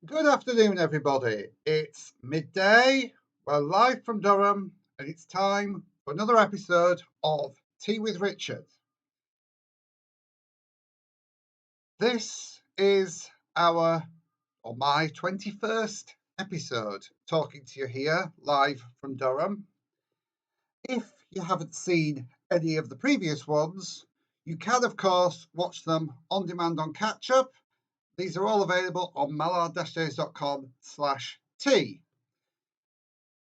Good afternoon, everybody. It's midday. We're live from Durham, and it's time for another episode of Tea with Richard. This is my 21st episode talking to you here live from Durham. If you haven't seen any of the previous ones, you can, of course, watch them on demand on catch up. These are all available on mallard-days.com/tea.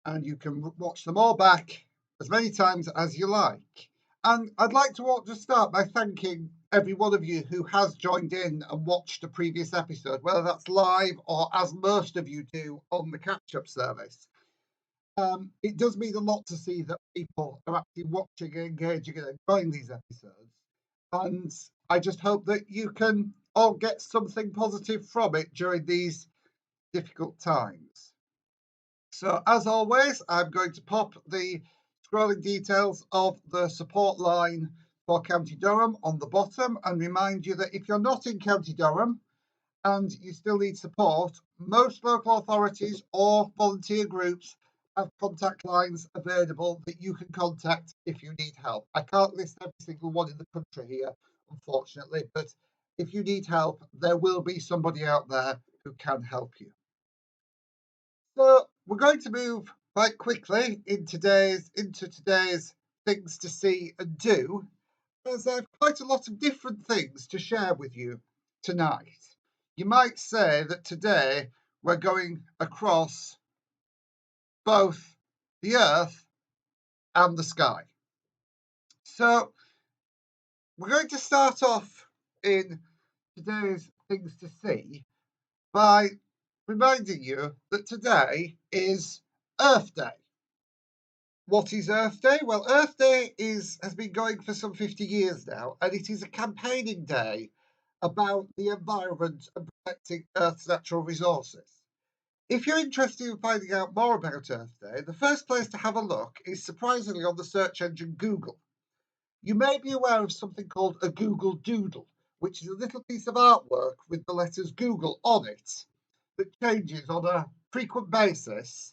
And you can watch them all back as many times as you like. And I'd like to just start by thanking every one of you who has joined in and watched a previous episode, whether that's live or as most of you do on the catch-up service. It does mean a lot to see that people are actually watching, engaging and enjoying these episodes. And I just hope that you can all get something positive from it during these difficult times. So as always, I'm going to pop the scrolling details of the support line for County Durham on the bottom and remind you that if you're not in County Durham and you still need support, most local authorities or volunteer groups have contact lines available that you can contact if you need help. I can't list every single one in the country here, unfortunately, but if you need help, there will be somebody out there who can help you. So we're going to move quite quickly into today's things to see and do, as I have quite a lot of different things to share with you tonight. You might say that today we're going across both the earth and the sky. So we're going to start off in today's things to see by reminding you that today is Earth Day. What is Earth Day? Well, Earth Day has been going for some 50 years now, and it is a campaigning day about the environment and protecting Earth's natural resources. If you're interested in finding out more about Earth Day, the first place to have a look is surprisingly on the search engine Google. You may be aware of something called a Google Doodle, which is a little piece of artwork with the letters Google on it that changes on a frequent basis.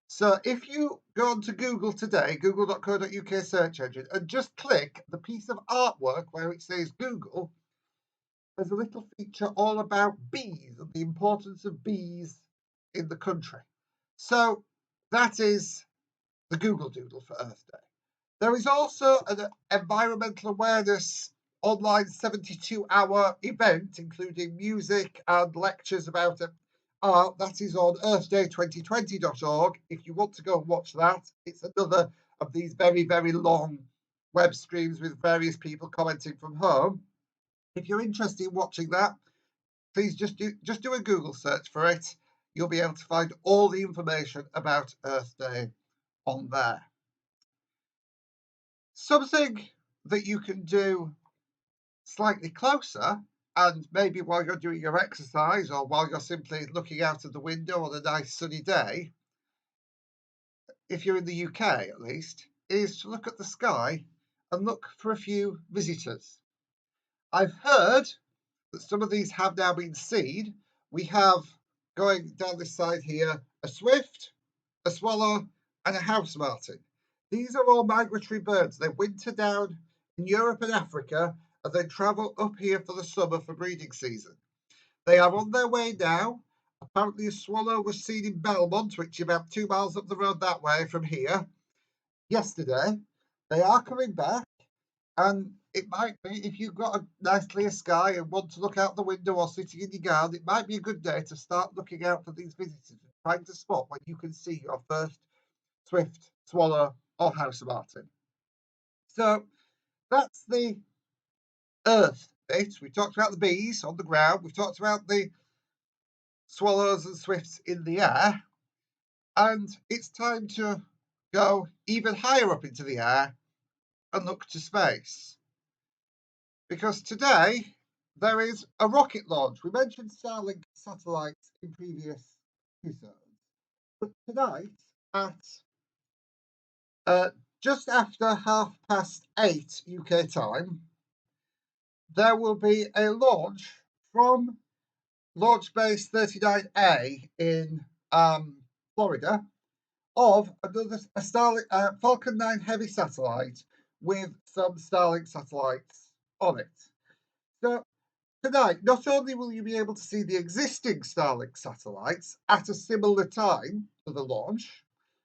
So if you go onto Google today, google.co.uk search engine, and just click the piece of artwork where it says Google, there's a little feature all about bees and the importance of bees in the country. So that is the Google Doodle for Earth Day. There is also an environmental awareness online 72-hour event, including music and lectures about it. That is on earthday2020.org. If you want to go and watch that, it's another of these very, very long web streams with various people commenting from home. If you're interested in watching that, please just do a Google search for it. You'll be able to find all the information about Earth Day on there. Something that you can do slightly closer, and maybe while you're doing your exercise or while you're simply looking out of the window on a nice sunny day, if you're in the UK at least, is to look at the sky and look for a few visitors. I've heard that some of these have now been seen. We have, going down this side here, a swift, a swallow, and a house martin. These are all migratory birds. They winter down in Europe and Africa and then travel up here for the summer for breeding season. They are on their way now. Apparently a swallow was seen in Belmont, which is about 2 miles up the road that way from here, yesterday. They are coming back, and it might be, if you've got a nice clear sky and want to look out the window or sitting in your garden, it might be a good day to start looking out for these visitors and trying to spot when you can see your first swift, swallow, or house martin. So that's the Earth bit. We talked about the bees on the ground. We've talked about the swallows and swifts in the air. And it's time to go even higher up into the air and look to space. Because today there is a rocket launch. We mentioned Starlink satellites in previous episodes. But tonight at just after 8:30 UK time, there will be a launch from Launch Base 39A in Florida of another a Starlink Falcon 9 Heavy satellite with some Starlink satellites on it. So tonight, not only will you be able to see the existing Starlink satellites at a similar time to the launch,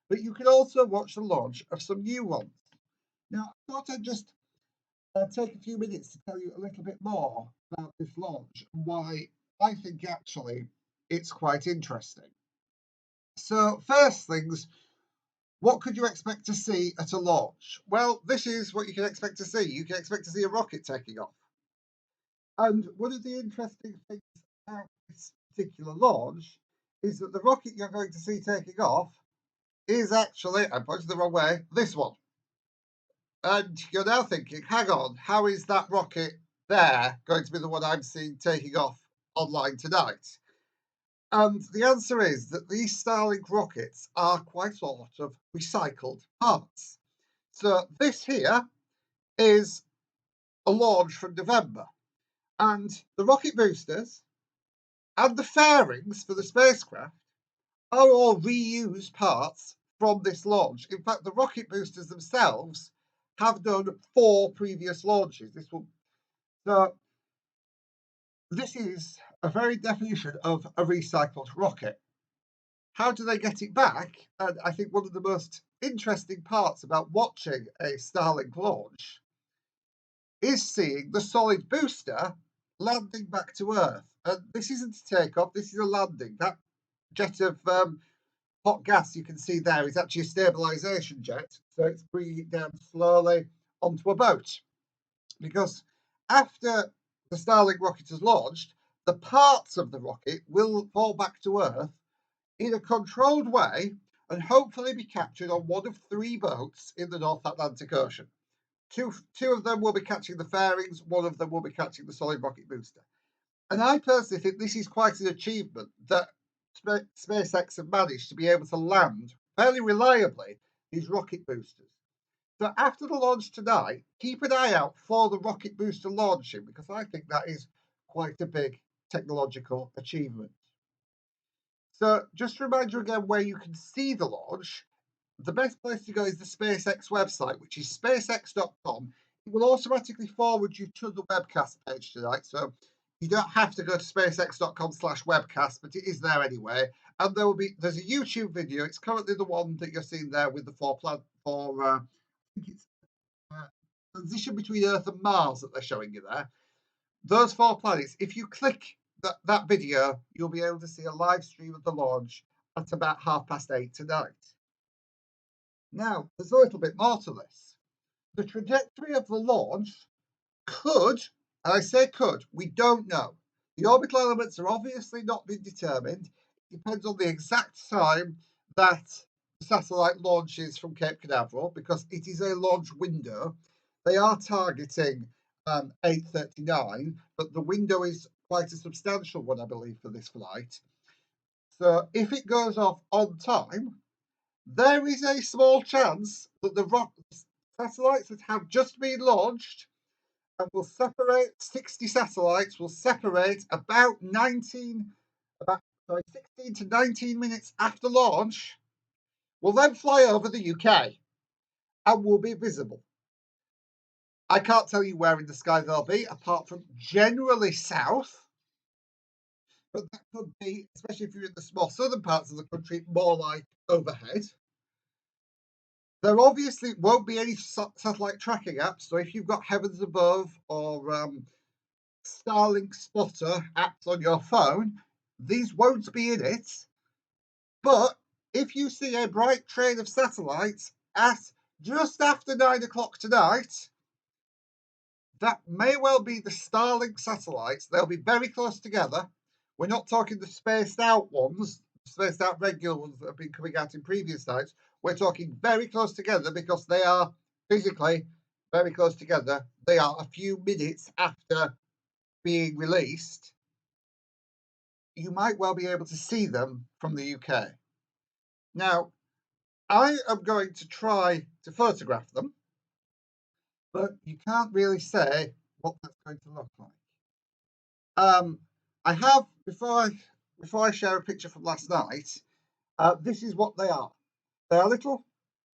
but you can also watch the launch of some new ones. Now, I thought I'd just take a few minutes to tell you a little bit more about this launch and why I think actually it's quite interesting. So, first things, what could you expect to see at a launch? Well, this is what you can expect to see. You can expect to see a rocket taking off. And one of the interesting things about this particular launch is that the rocket you're going to see taking off is actually, I'm pointing the wrong way, this one. And you're now thinking, hang on, how is that rocket there going to be the one I'm seeing taking off online tonight? And the answer is that these Starlink rockets are quite a lot of recycled parts. So this here is a launch from November, and the rocket boosters and the fairings for the spacecraft are all reused parts from this launch. In fact, the rocket boosters themselves have done 4 previous launches. So this is a very definition of a recycled rocket. How do they get it back? And I think one of the most interesting parts about watching a Starlink launch is seeing the solid booster landing back to Earth. And this isn't a takeoff, this is a landing. That jet of hot gas you can see there is actually a stabilization jet. So it's bringing it down slowly onto a boat. Because after the Starlink rocket is launched, the parts of the rocket will fall back to Earth in a controlled way and hopefully be captured on one of 3 boats in the North Atlantic Ocean. Two of them will be catching the fairings, one of them will be catching the solid rocket booster. And I personally think this is quite an achievement that SpaceX have managed to be able to land fairly reliably these rocket boosters. So after the launch tonight, keep an eye out for the rocket booster launching, because I think that is quite a big technological achievement. So just to remind you again where you can see the launch, the best place to go is the SpaceX website, which is spacex.com. It will automatically forward you to the webcast page tonight, so you don't have to go to spacex.com/webcast, but it is there anyway. And there's a YouTube video. It's currently the one that you're seeing there with the I think it's transition between Earth and Mars that they're showing you there. Those 4 planets, if you click that video, you'll be able to see a live stream of the launch at about 8:30 tonight. Now, there's a little bit more to this. The trajectory of the launch could, and I say could, we don't know. The orbital elements are obviously not been determined. It depends on the exact time that the satellite launches from Cape Canaveral, because it is a launch window. They are targeting 8:39, but the window is quite a substantial one, I believe, for this flight. So if it goes off on time, there is a small chance that the satellites that have just been launched and will separate 60 satellites will separate about 16 to 19 minutes after launch, will then fly over the UK and will be visible. I can't tell you where in the sky they'll be, apart from generally south, but that could be, especially if you're in the more southern parts of the country, more like overhead. There obviously won't be any satellite tracking apps, so if you've got Heavens Above or Starlink Spotter apps on your phone, these won't be in it. But if you see a bright train of satellites at just after 9 o'clock tonight, that may well be the Starlink satellites. They'll be very close together. We're not talking the spaced out ones, spaced out regular ones that have been coming out in previous nights. We're talking very close together because they are physically very close together. They are a few minutes after being released. You might well be able to see them from the UK. Now, I am going to try to photograph them, but you can't really say what that's going to look like. I have, before I share a picture from last night, this is what they are. They are little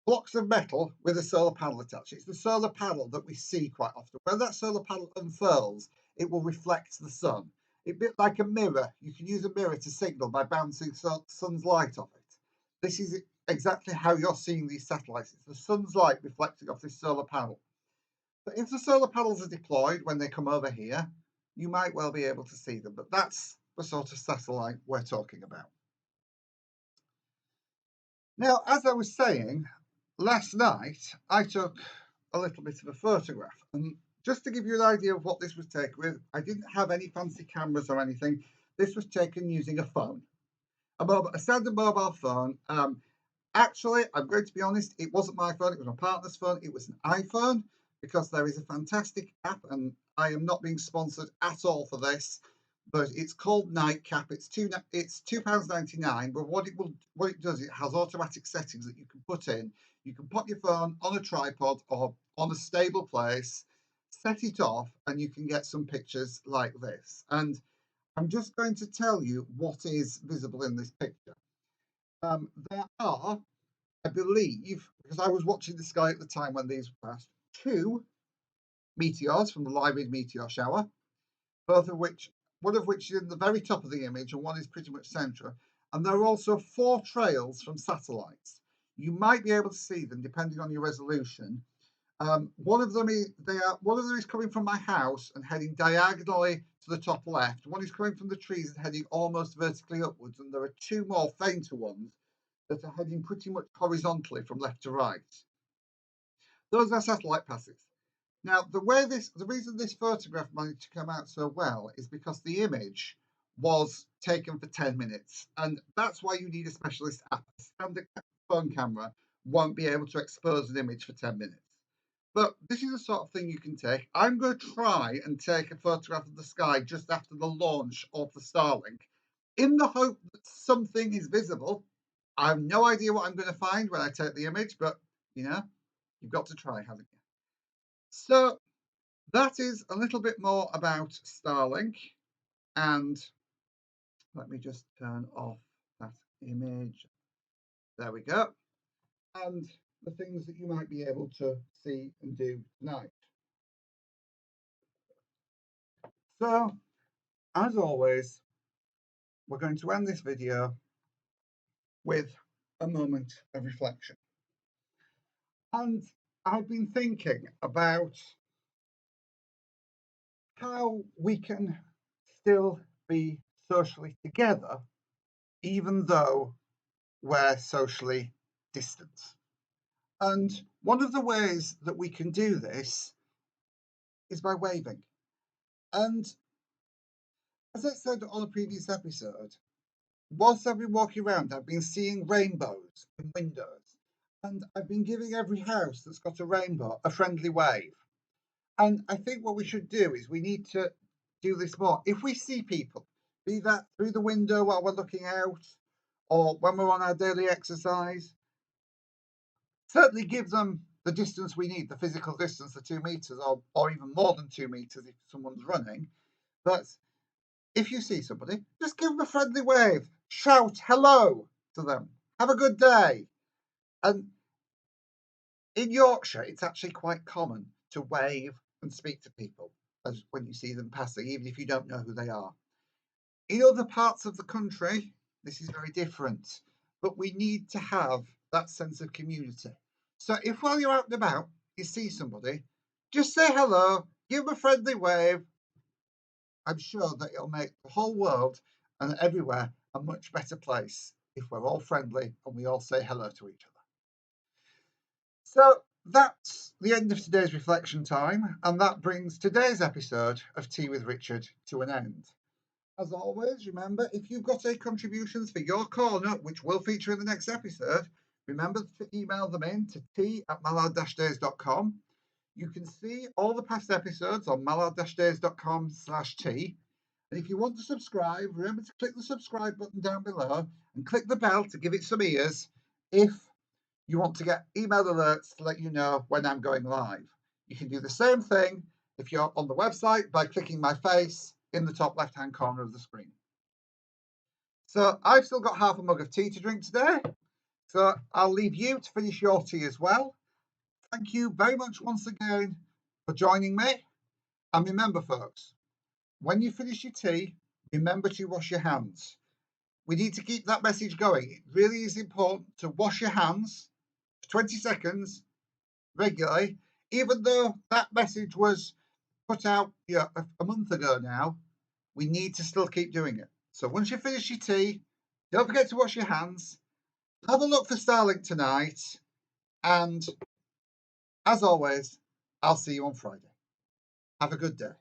blocks of metal with a solar panel attached. It's the solar panel that we see quite often. When that solar panel unfurls, it will reflect the sun. It's a bit like a mirror. You can use a mirror to signal by bouncing sun's light off it. This is exactly how you're seeing these satellites. It's the sun's light reflecting off this solar panel. But if the solar panels are deployed when they come over here, you might well be able to see them. But that's the sort of satellite we're talking about. Now, as I was saying, last night I took a little bit of a photograph, and just to give you an idea of what this was taken with, I didn't have any fancy cameras or anything. This was taken using a phone, a standard mobile phone. Actually, I'm going to be honest, it wasn't my phone, it was my partner's phone. It was an iPhone, because there is a fantastic app, and I am not being sponsored at all for this, but it's called Nightcap. It's £2.99, but what it does, it has automatic settings that you can put in. You can put your phone on a tripod or on a stable place, set it off, and you can get some pictures like this. And I'm just going to tell you what is visible in this picture. There are, I believe, because I was watching the sky at the time when these passed, 2 meteors from the Lyrid meteor shower, one of which is in the very top of the image and one is pretty much central. And there are also 4 trails from satellites. You might be able to see them depending on your resolution. One of them is coming from my house and heading diagonally to the top left. One is coming from the trees and heading almost vertically upwards, and there are 2 more fainter ones that are heading pretty much horizontally from left to right. Those are satellite passes. Now, the reason this photograph managed to come out so well is because the image was taken for 10 minutes, and that's why you need a specialist app. A standard phone camera won't be able to expose an image for 10 minutes. But this is the sort of thing you can take. I'm going to try and take a photograph of the sky just after the launch of the Starlink, in the hope that something is visible. I have no idea what I'm going to find when I take the image, but you've got to try, haven't you? So that is a little bit more about Starlink, and let me just turn off that image. There we go. And the things that you might be able to see and do tonight. So, as always, we're going to end this video with a moment of reflection. And I've been thinking about how we can still be socially together, even though we're socially distant. And one of the ways that we can do this is by waving. And as I said on a previous episode, whilst I've been walking around, I've been seeing rainbows in windows. And I've been giving every house that's got a rainbow a friendly wave. And I think what we should do is we need to do this more. If we see people, be that through the window while we're looking out, or when we're on our daily exercise, certainly give them the distance we need, the physical distance, the 2 meters, or even more than 2 meters if someone's running. But if you see somebody, just give them a friendly wave, shout hello to them, have a good day. And in Yorkshire, it's actually quite common to wave and speak to people as when you see them passing, even if you don't know who they are. In other parts of the country, this is very different, but we need to have that sense of community. So if while you're out and about, you see somebody, just say hello, give them a friendly wave. I'm sure that it'll make the whole world and everywhere a much better place if we're all friendly and we all say hello to each other. So that's the end of today's reflection time, and that brings today's episode of Tea with Richard to an end. As always, remember, if you've got any contributions for your corner, which will feature in the next episode, remember to email them in to tea@mallard-days.com. You can see all the past episodes on mallard-days.com/tea. And if you want to subscribe, remember to click the subscribe button down below and click the bell to give it some ears if you want to get email alerts to let you know when I'm going live. You can do the same thing if you're on the website by clicking my face in the top left-hand corner of the screen. So I've still got half a mug of tea to drink today. So I'll leave you to finish your tea as well. Thank you very much once again for joining me. And remember, folks, when you finish your tea, remember to wash your hands. We need to keep that message going. It really is important to wash your hands for 20 seconds regularly, even though that message was put out a month ago now. We need to still keep doing it. So once you finish your tea, don't forget to wash your hands. Have a look for Starlink tonight. And as always, I'll see you on Friday. Have a good day.